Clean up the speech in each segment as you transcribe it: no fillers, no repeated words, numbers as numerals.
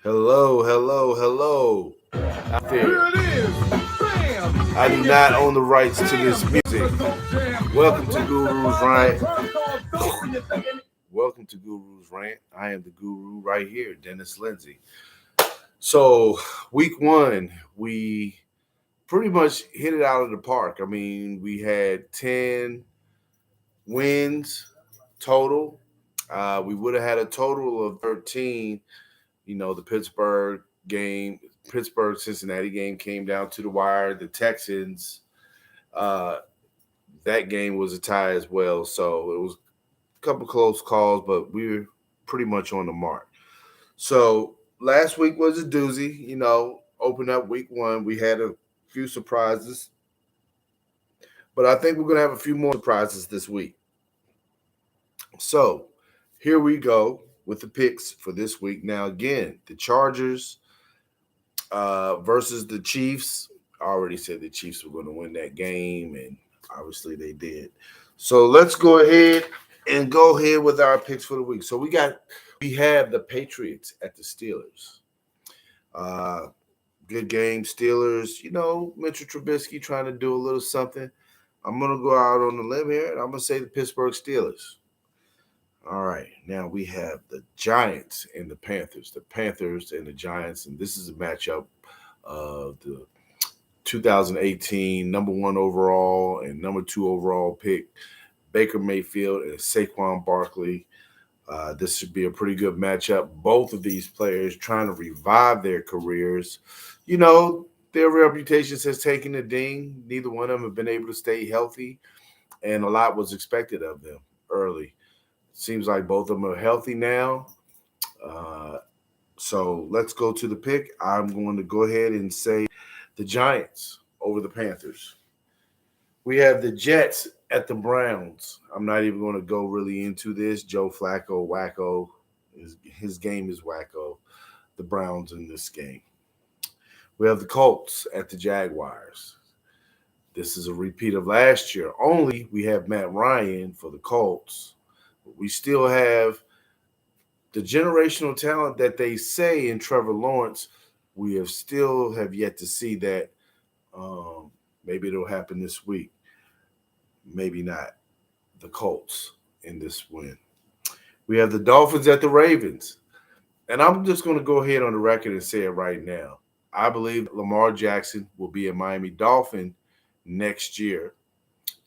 Hello, hello, hello. Out there. Here it is. Bam! I do In your not face. own the rights to this Bam! music. It's a dope jam. Welcome to Like that Guru's rhyme on a Rant. turn called dope and you're thinking. Welcome to Guru's Rant. I am the guru right here, Dennis Lindsay. So, week one, we pretty much hit it out of the park. I mean, we had 10 wins total. We would have had a total of 13. The Pittsburgh Cincinnati game came down to the wire. The Texans, uh, that game was a tie as well. So it was a couple close calls, but we were pretty much on the mark. So last week was a doozy. Open up week one. We had a few surprises, but I think we're going to have a few more surprises this week. So here we go with the picks for this week. Now, again, the Chargers versus the Chiefs. I already said the Chiefs were going to win that game, and obviously they did. So let's go ahead with our picks for the week. So we have the Patriots at the Steelers. Uh, Good game, Steelers. Mitchell Trubisky trying to do a little something. I'm gonna go out on the limb here, and I'm gonna say the Pittsburgh Steelers. All right, now we have the Giants and the Panthers. The Panthers and the Giants, and this is a matchup of the 2018 number one overall and number two overall pick, Baker Mayfield and Saquon Barkley. This should be a pretty good matchup. Both of these players trying to revive their careers. You know, their reputations has taken a ding. Neither one of them have been able to stay healthy, and a lot was expected of them early. Seems like both of them are healthy now. Uh, so let's go to the pick. I'm going to go ahead and say the Giants over the Panthers. We have the Jets at the Browns. I'm not even going to go really into this. Joe Flacco, wacko. His game is wacko. The Browns in this game. We have the Colts at the Jaguars. This is a repeat of last year. Only we have Matt Ryan for the Colts. We still have the generational talent that they say in Trevor Lawrence. We have yet to see that. Maybe it'll happen this week. Maybe not. The Colts in this win. We have the Dolphins at the Ravens. And I'm just going to go ahead on the record and say it right now. I believe Lamar Jackson will be a Miami Dolphin next year.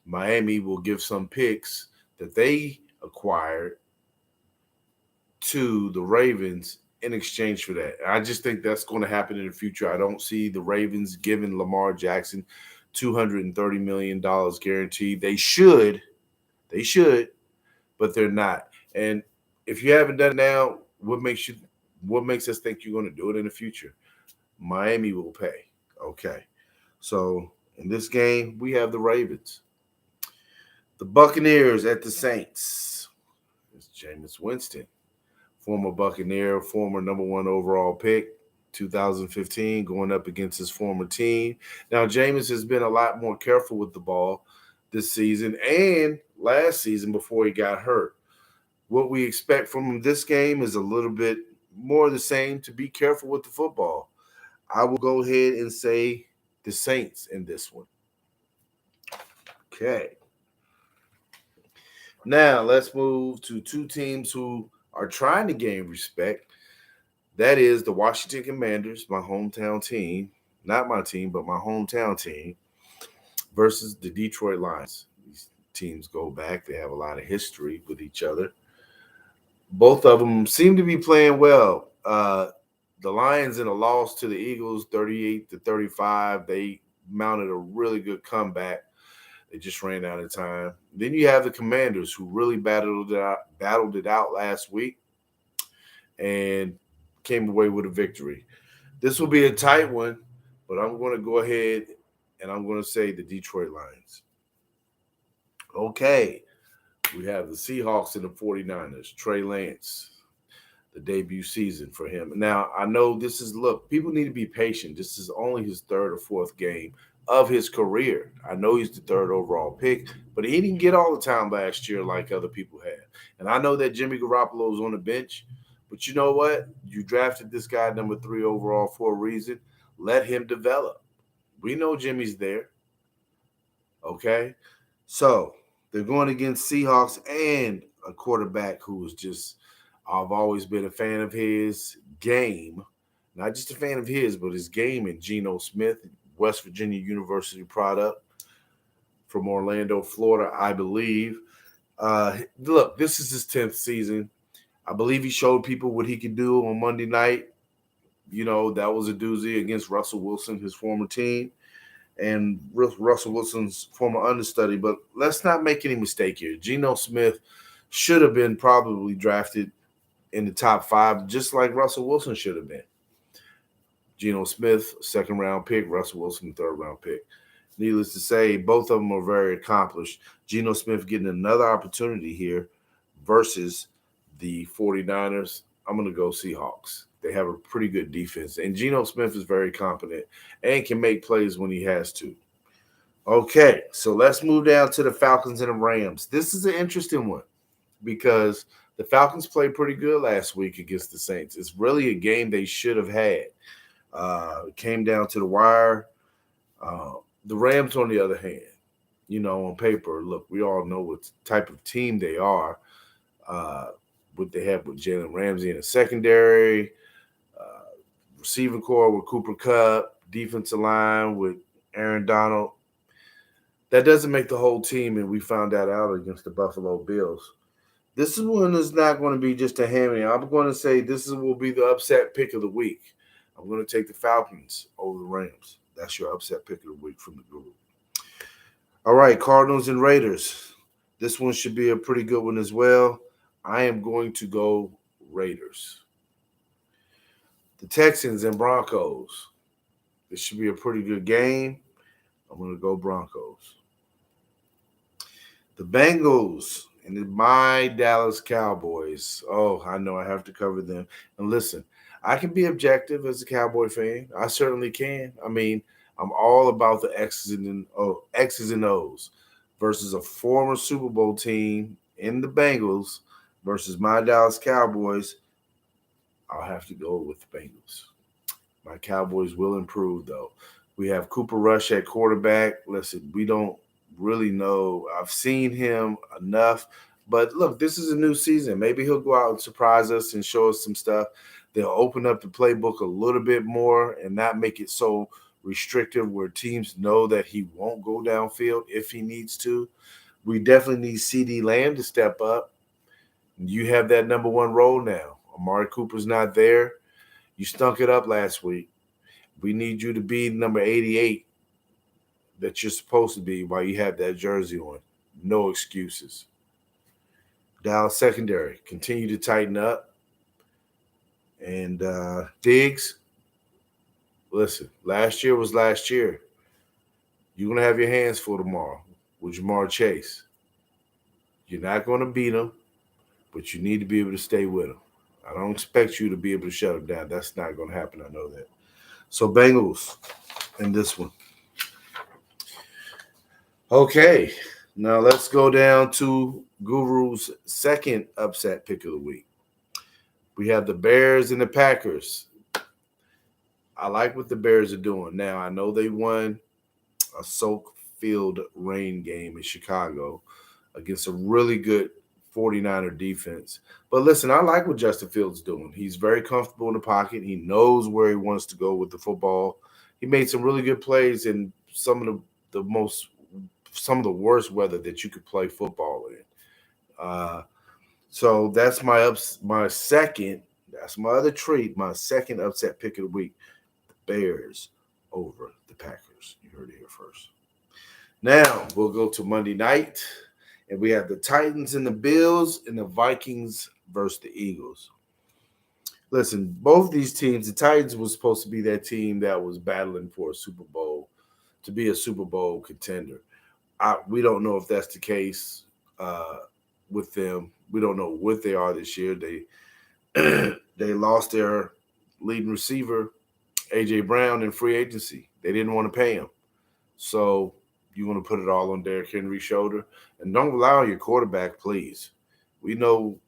Miami will give some picks that they acquired to the Ravens in exchange for that. I just think that's going to happen in the future. I don't see the Ravens giving Lamar Jackson $230 million guaranteed. They should, but they're not. And if you haven't done it now, what makes us think you're going to do it in the future? Miami will pay. Okay. So in this game, we have the Ravens. The Buccaneers at the Saints. It's Jameis Winston, former Buccaneer, former number one overall pick, 2015, going up against his former team. Now, Jameis has been a lot more careful with the ball this season and last season before he got hurt. What we expect from this game is a little bit more of the same, to be careful with the football. I will go ahead and say the Saints in this one. Okay. Now let's move to two teams who are trying to gain respect. That is the Washington Commanders, my hometown team, not my team, but my hometown team, versus the Detroit Lions. These teams go back, they have a lot of history with each other. Both of them seem to be playing well. The Lions in a loss to the Eagles, 38-35. They mounted a really good comeback. They just ran out of time. Then you have the Commanders, who really battled it out last week and came away with a victory. This will be a tight one, but I'm going to go ahead and I'm going to say the Detroit Lions. Okay, we have the Seahawks and the 49ers. Trey Lance, the debut season for him. Now, I know look, people need to be patient. This is only his third or fourth game of his career. I know he's the third overall pick, but he didn't get all the time last year like other people had. And I know that Jimmy Garoppolo is on the bench, But you know what? You drafted this guy number 3 overall for a reason. Let him develop. We know Jimmy's there. Okay. So they're going against Seahawks and a quarterback who was just, I've always been a fan of his game. Not just a fan of his, but his game and Geno Smith, West Virginia University product from Orlando, Florida, I believe. Look, this is his 10th season. I believe he showed people what he could do on Monday night. You know, that was a doozy against Russell Wilson, his former team, and Russell Wilson's former understudy. But let's not make any mistake here. Geno Smith should have been probably drafted in the top 5, just like Russell Wilson should have been. Geno Smith, 2nd-round pick. Russell Wilson, 3rd-round pick. Needless to say, both of them are very accomplished. Geno Smith getting another opportunity here versus the 49ers. I'm going to go Seahawks. They have a pretty good defense. And Geno Smith is very competent and can make plays when he has to. Okay, so let's move down to the Falcons and the Rams. This is an interesting one because the Falcons played pretty good last week against the Saints. It's really a game they should have had. It came down to the wire. The Rams, on the other hand, you know, on paper, look, we all know what type of team they are. What they have with Jalen Ramsey in the secondary, receiving core with Cooper Kupp, defensive line with Aaron Donald. That doesn't make the whole team, and we found that out against the Buffalo Bills. This one is not going to be just a hammy. I'm going to say will be the upset pick of the week. I'm going to take the Falcons over the Rams. That's your upset pick of the week from the group. All right, Cardinals and Raiders. This one should be a pretty good one as well. I am going to go Raiders. The Texans and Broncos. This should be a pretty good game. I'm going to go Broncos. The Bengals and my Dallas Cowboys. Oh, I know I have to cover them. And listen, I can be objective as a Cowboy fan. I certainly can. I mean, I'm all about the X's and O's versus a former Super Bowl team in the Bengals versus my Dallas Cowboys. I'll have to go with the Bengals. My Cowboys will improve, though. We have Cooper Rush at quarterback. Listen, we don't really know. I've seen him enough. But look, this is a new season. Maybe he'll go out and surprise us and show us some stuff. They'll open up the playbook a little bit more and not make it so restrictive where teams know that he won't go downfield if he needs to. We definitely need CD Lamb to step up. You have that number 1 role now. Amari Cooper's not there. You stunk it up last week. We need you to be number 88 that you're supposed to be while you have that jersey on. No excuses. Dallas secondary, continue to tighten up. And Diggs, listen, last year was last year. You're going to have your hands full tomorrow with Jamar Chase. You're not going to beat him, but you need to be able to stay with him. I don't expect you to be able to shut him down. That's not going to happen. I know that. So Bengals in this one. Okay, now let's go down to Guru's second upset pick of the week. We have the Bears and the Packers. I like what the Bears are doing. Now, I know they won a soak-filled rain game in Chicago against a really good 49er defense. But listen, I like what Justin Fields is doing. He's very comfortable in the pocket. He knows where he wants to go with the football. He made some really good plays in some of the worst weather that you could play football in. So that's my second. That's my other treat. My second upset pick of the week: the Bears over the Packers. You heard it here first. Now we'll go to Monday night, and we have the Titans and the Bills, and the Vikings versus the Eagles. Listen, both these teams. The Titans was supposed to be that team that was battling for a Super Bowl, to be a Super Bowl contender. We don't know if that's the case with them. We don't know what they are this year. They lost their leading receiver, A.J. Brown, in free agency. They didn't want to pay him. So you want to put it all on Derrick Henry's shoulder. And don't rely on your quarterback, please. We know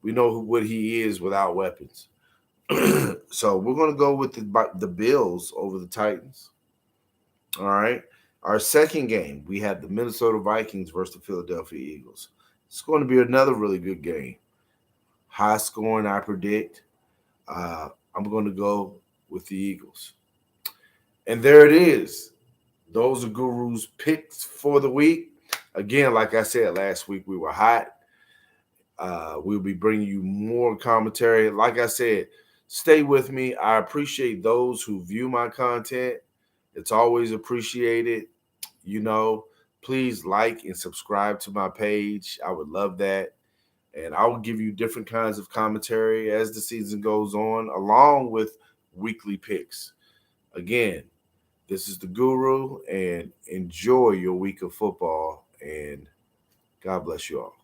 We know what he is without weapons. So we're going to go with the Bills over the Titans. All right. Our second game, we have the Minnesota Vikings versus the Philadelphia Eagles. It's going to be another really good game. High scoring, I predict. I'm going to go with the Eagles. And there it is. Those are Guru's picks for the week. Again, like I said last week, we were hot. We'll be bringing you more commentary. Like I said, stay with me. I appreciate those who view my content. It's always appreciated. Please like and subscribe to my page. I would love that. And I will give you different kinds of commentary as the season goes on, along with weekly picks. Again, this is the Guru, and enjoy your week of football. And God bless you all.